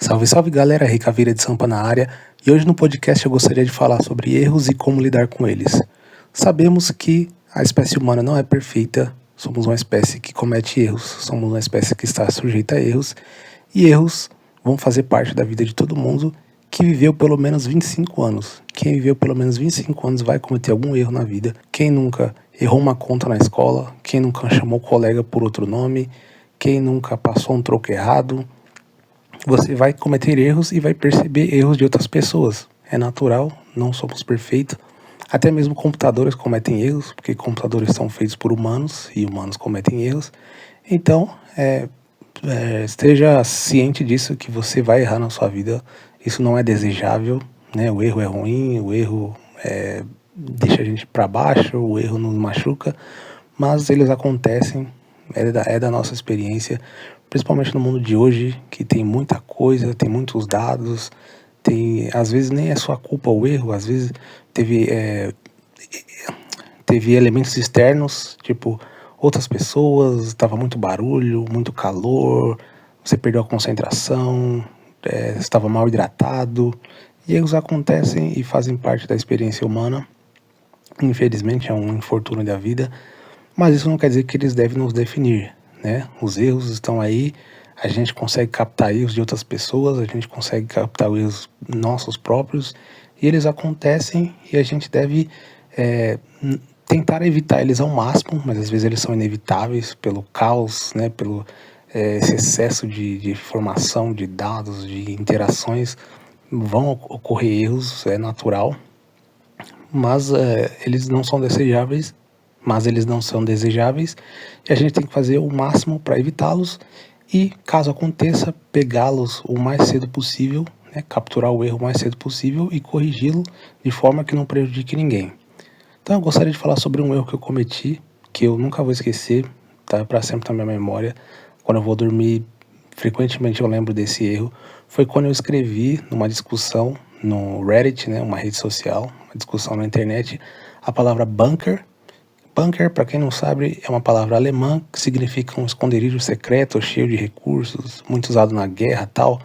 Salve, salve galera, Ricaveira de Sampa na área, e hoje no podcast eu gostaria de falar sobre erros e como lidar com eles. Sabemos que a espécie humana não é perfeita, somos uma espécie que comete erros, somos uma espécie que está sujeita a erros, e erros vão fazer parte da vida de todo mundo que viveu pelo menos 25 anos. Quem viveu pelo menos 25 anos vai cometer algum erro na vida. Quem nunca errou uma conta na escola, quem nunca chamou o colega por outro nome, quem nunca passou um troco errado. Você vai cometer erros e vai perceber erros de outras pessoas. É natural, não somos perfeitos. Até mesmo computadores cometem erros, porque computadores são feitos por humanos e humanos cometem erros. Então, esteja ciente disso, que você vai errar na sua vida. Isso não é desejável, né? O erro é ruim, o erro deixa a gente para baixo, o erro nos machuca, mas eles acontecem, é da nossa experiência, principalmente no mundo de hoje, que tem muita coisa, tem muitos dados, às vezes nem é sua culpa o erro, às vezes teve elementos externos, tipo outras pessoas, estava muito barulho, muito calor, você perdeu a concentração, estava mal hidratado, e erros acontecem e fazem parte da experiência humana. Infelizmente é um infortúnio da vida, mas isso não quer dizer que eles devem nos definir, né? Os erros estão aí, a gente consegue captar erros de outras pessoas, a gente consegue captar erros nossos próprios, e eles acontecem e a gente deve tentar evitar eles ao máximo, mas às vezes eles são inevitáveis pelo caos, né? Pelo esse excesso de informação, de dados, de interações. Vão ocorrer erros, é natural, mas eles não são desejáveis, e a gente tem que fazer o máximo para evitá-los e, caso aconteça, pegá-los o mais cedo possível, né, capturar o erro o mais cedo possível e corrigi-lo de forma que não prejudique ninguém. Então eu gostaria de falar sobre um erro que eu cometi, que eu nunca vou esquecer, tá para sempre na minha memória. Quando eu vou dormir, frequentemente eu lembro desse erro. Foi quando eu escrevi numa discussão no Reddit, né, uma rede social, uma discussão na internet, a palavra bunker. Bunker, para quem não sabe, é uma palavra alemã que significa um esconderijo secreto, cheio de recursos, muito usado na guerra e tal.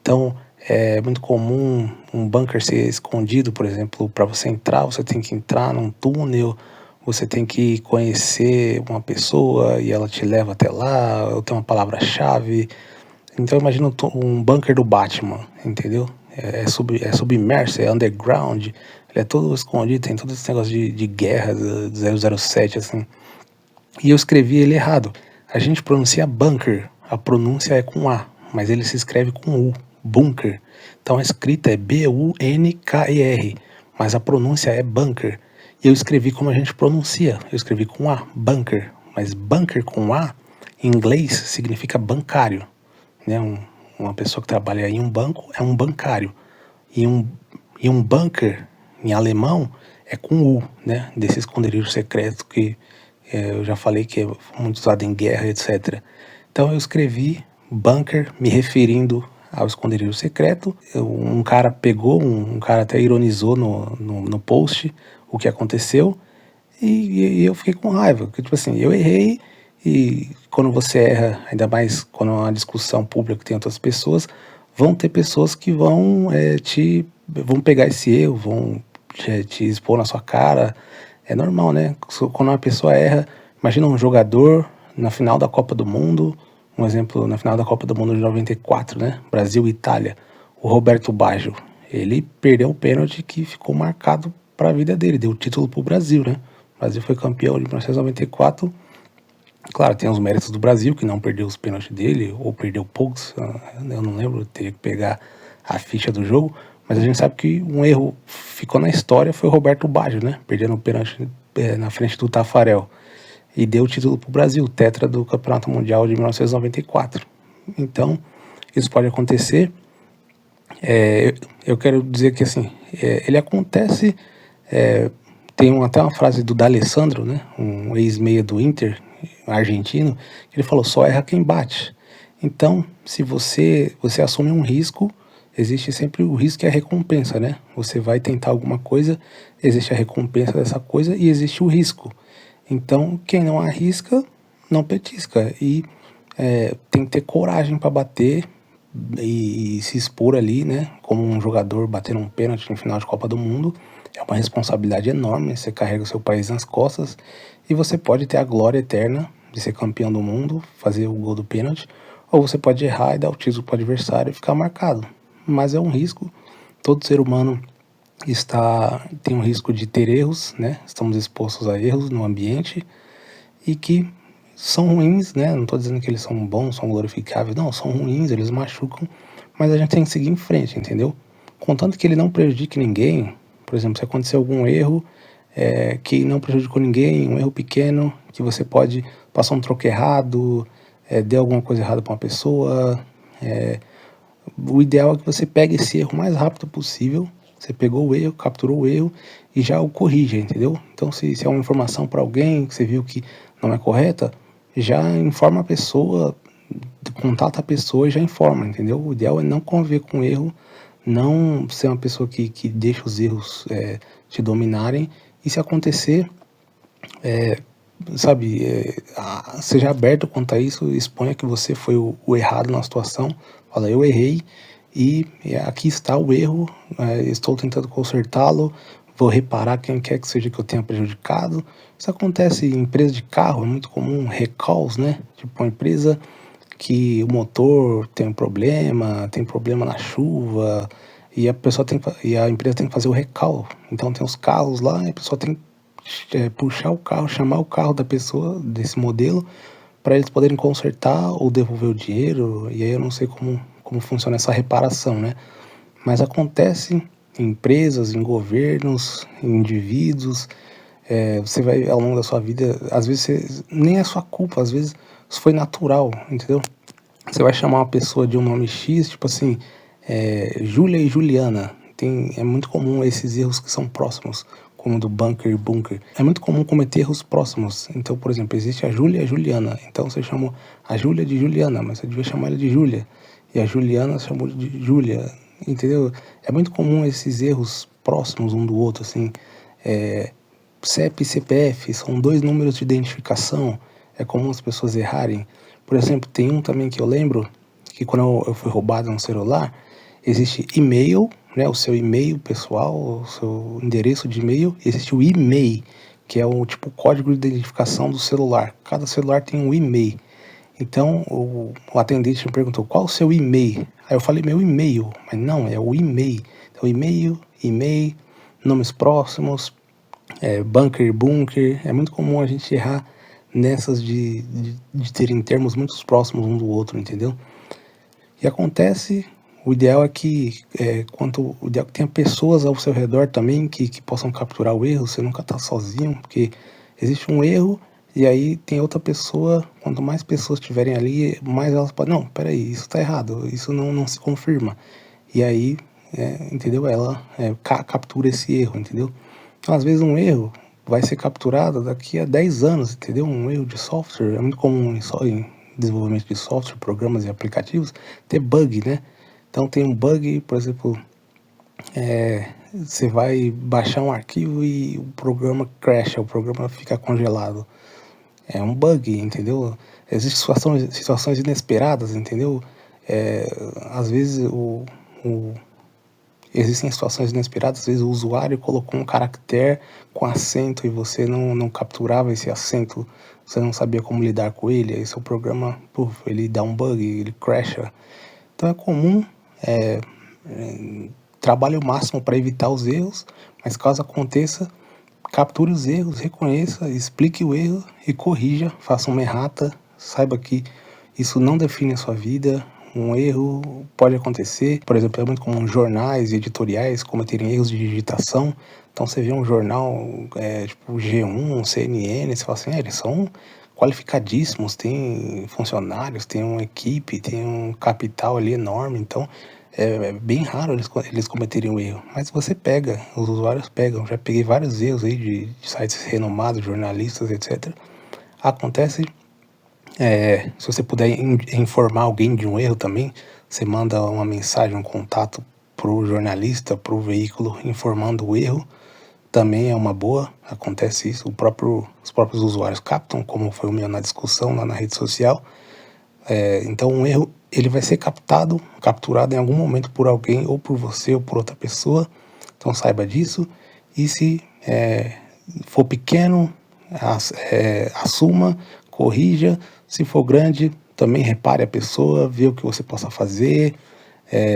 Então, é muito comum um bunker ser escondido, por exemplo, para você entrar, você tem que entrar num túnel, você tem que conhecer uma pessoa e ela te leva até lá, ou tem uma palavra-chave. Então imagina um bunker do Batman, entendeu? É submerso, é underground, ele é todo escondido, tem todo esse negócio de guerra do 007, assim. E eu escrevi ele errado. A gente pronuncia bunker, a pronúncia é com A, mas ele se escreve com U, bunker. Então a escrita é B-U-N-K-E-R, mas a pronúncia é bunker. E eu escrevi como a gente pronuncia, eu escrevi com A, bunker. Mas bunker com A, em inglês, significa bancário, né? Uma pessoa que trabalha em um banco é um bancário. E um bunker, em alemão, é com U, né? Desse esconderijo secreto que eu já falei que é muito usado em guerra, etc. Então eu escrevi bunker me referindo ao esconderijo secreto. Um cara pegou, um cara até ironizou no post o que aconteceu, e eu fiquei com raiva, porque tipo assim, eu errei, e quando você erra, ainda mais quando é uma discussão pública que tem outras pessoas, vão ter pessoas que vão pegar esse erro, vão te expor na sua cara. É normal, né? Quando uma pessoa erra, imagina um jogador na final da Copa do Mundo, um exemplo, na final da Copa do Mundo de 94, né? Brasil e Itália, o Roberto Baggio, ele perdeu um pênalti que ficou marcado para a vida dele, deu o título para o Brasil, né? O Brasil foi campeão de 1994. Claro, tem os méritos do Brasil, que não perdeu os pênaltis dele, ou perdeu poucos, eu não lembro, teria que pegar a ficha do jogo, mas a gente sabe que um erro ficou na história, foi o Roberto Baggio, né? Perdendo o pênalti na frente do Tafarel. E deu o título para o Brasil, tetra do Campeonato Mundial de 1994. Então, isso pode acontecer. Eu quero dizer que assim, ele acontece. Tem até uma frase do D'Alessandro, né, um ex-meia do Inter, argentino, que ele falou: só erra quem bate. Então, se você assume um risco, existe sempre o risco e a recompensa, né? Você vai tentar alguma coisa, existe a recompensa dessa coisa e existe o risco. Então, quem não arrisca, não petisca. E tem que ter coragem para bater, e se expor ali, né, como um jogador batendo um pênalti no final de Copa do Mundo. É uma responsabilidade enorme, você carrega o seu país nas costas e você pode ter a glória eterna de ser campeão do mundo, fazer o gol do pênalti, ou você pode errar e dar o título para o adversário e ficar marcado. Mas é um risco, todo ser humano tem um risco de ter erros, né? Estamos expostos a erros no ambiente e que são ruins, né? Não estou dizendo que eles são bons, são glorificáveis, não, são ruins, eles machucam, mas a gente tem que seguir em frente, entendeu? Contanto que ele não prejudique ninguém, por exemplo, se acontecer algum erro que não prejudicou ninguém, um erro pequeno, que você pode passar um troco errado, der alguma coisa errada para uma pessoa, o ideal é que você pegue esse erro o mais rápido possível. Você pegou o erro, capturou o erro e já o corrija, entendeu? Então, se é uma informação para alguém que você viu que não é correta, já informa a pessoa, contata a pessoa e já informa, entendeu? O ideal é não conviver com o erro, não ser uma pessoa que deixa os erros te dominarem. E se acontecer, seja aberto quanto a isso, exponha que você foi o errado na situação, fala, eu errei e aqui está o erro, estou tentando consertá-lo, vou reparar quem quer que seja que eu tenha prejudicado. Isso acontece em empresa de carro, é muito comum, recalls, né? Tipo uma empresa que o motor tem tem problema na chuva, e a empresa tem que fazer o recall. Então tem os carros lá, e a pessoa tem que puxar o carro, chamar o carro da pessoa, desse modelo, para eles poderem consertar ou devolver o dinheiro. E aí eu não sei como funciona essa reparação, né? Mas acontece em empresas, em governos, em indivíduos. Você vai ao longo da sua vida, às vezes nem é sua culpa, às vezes isso foi natural, entendeu? Você vai chamar uma pessoa de um nome X, tipo assim, Júlia e Juliana. É muito comum esses erros que são próximos, como do bunker e bunker. É muito comum cometer erros próximos. Então, por exemplo, existe a Júlia e a Juliana. Então você chamou a Júlia de Juliana, mas você devia chamar ela de Júlia. E a Juliana chamou de Júlia, entendeu? É muito comum esses erros próximos um do outro, assim. CEP e CPF são dois números de identificação. É comum as pessoas errarem. Por exemplo, tem um também que eu lembro, que quando eu fui roubado um celular, existe e-mail, né, o seu e-mail pessoal, o seu endereço de e-mail, existe o e-mail, que é o tipo código de identificação do celular. Cada celular tem um e-mail. Então o atendente me perguntou, qual o seu e-mail? Aí eu falei meu e-mail, mas não, é o e-mail. Então e-mail, nomes próximos, bunker, bunker. É muito comum a gente errar nessas de terem termos muito próximos um do outro, entendeu? E acontece, o ideal é que o ideal é que tenha pessoas ao seu redor também que possam capturar o erro. Você nunca está sozinho, porque existe um erro e aí tem outra pessoa. Quanto mais pessoas estiverem ali, mais elas podem, não, peraí, isso está errado, isso não se confirma. E aí, entendeu? Ela captura esse erro, entendeu? Então, às vezes um erro vai ser capturado daqui a 10 anos, entendeu? Um erro de software, é muito comum em desenvolvimento de software, programas e aplicativos, ter bug, né? Então tem um bug, por exemplo, você vai baixar um arquivo e o programa crasha, o programa fica congelado. É um bug, entendeu? Existem situações inesperadas, entendeu? Às vezes existem situações inesperadas, às vezes o usuário colocou um caractere com acento e você não capturava esse acento, você não sabia como lidar com ele, aí seu programa, ele dá um bug, ele crasha. Então é comum, trabalhe o máximo para evitar os erros, mas caso aconteça, capture os erros, reconheça, explique o erro e corrija, faça uma errata, saiba que isso não define a sua vida. Um erro pode acontecer, por exemplo, é muito comum jornais e editoriais cometerem erros de digitação. Então você vê um jornal tipo G1, CNN, você fala assim, eles são qualificadíssimos, tem funcionários, tem uma equipe, tem um capital ali enorme, então é bem raro eles cometerem um erro. Mas você pega, os usuários pegam, já peguei vários erros aí de sites renomados, jornalistas, etc. Acontece, se você puder informar alguém de um erro também, você manda uma mensagem, um contato para o jornalista, para o veículo, informando o erro, também é uma boa. Acontece isso, os próprios usuários captam, como foi o meu na discussão lá na rede social. Então um erro ele vai ser capturado em algum momento por alguém, ou por você, ou por outra pessoa. Então saiba disso. E se for pequeno, assuma, corrija. Se for grande, também repare a pessoa, vê o que você possa fazer.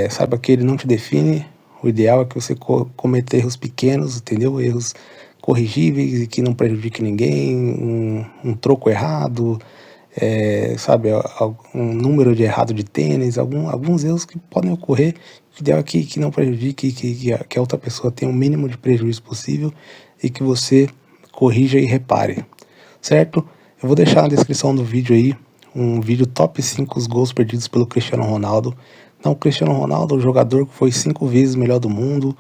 Saiba que ele não te define. O ideal é que você cometa erros pequenos, entendeu? Erros corrigíveis e que não prejudique ninguém, um troco errado, sabe, um número de errado de tênis, alguns erros que podem ocorrer. O ideal é que não prejudique, que a outra pessoa tenha o mínimo de prejuízo possível e que você corrija e repare, certo? Eu vou deixar na descrição do vídeo aí um vídeo top 5 os gols perdidos pelo Cristiano Ronaldo. Então, o Cristiano Ronaldo, o jogador que foi 5 vezes melhor do mundo,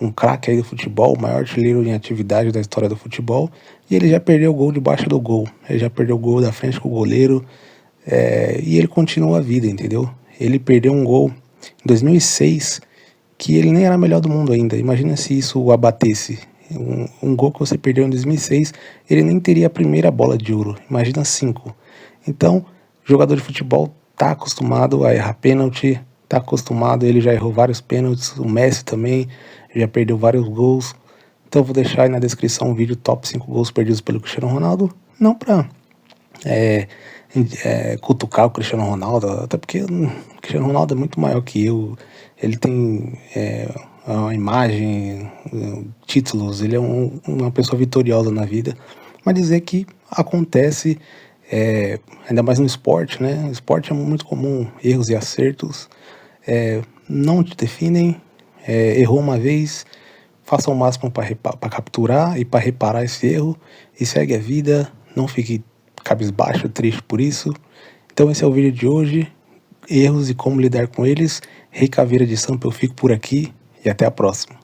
um craque aí do futebol, o maior artilheiro em atividade da história do futebol, e ele já perdeu o gol debaixo do gol, ele já perdeu o gol da frente com o goleiro, e ele continua a vida, entendeu? Ele perdeu um gol em 2006, que ele nem era melhor do mundo ainda. Imagina se isso o abatesse. Um gol que você perdeu em 2006, ele nem teria a primeira bola de ouro, imagina 5. Então, jogador de futebol tá acostumado a errar pênalti, tá acostumado, ele já errou vários pênaltis, o Messi também já perdeu vários gols. Então eu vou deixar aí na descrição um vídeo top 5 gols perdidos pelo Cristiano Ronaldo, não pra cutucar o Cristiano Ronaldo, até porque o Cristiano Ronaldo é muito maior que eu, ele tem uma imagem, títulos, ele é uma pessoa vitoriosa na vida, mas dizer que acontece, ainda mais no esporte, né? O esporte é muito comum, erros e acertos, não te definem, errou uma vez, faça o máximo para capturar e para reparar esse erro e segue a vida, não fique cabisbaixo, triste por isso. Então esse é o vídeo de hoje, erros e como lidar com eles. Rei Caveira de Sampa, eu fico por aqui e até a próxima.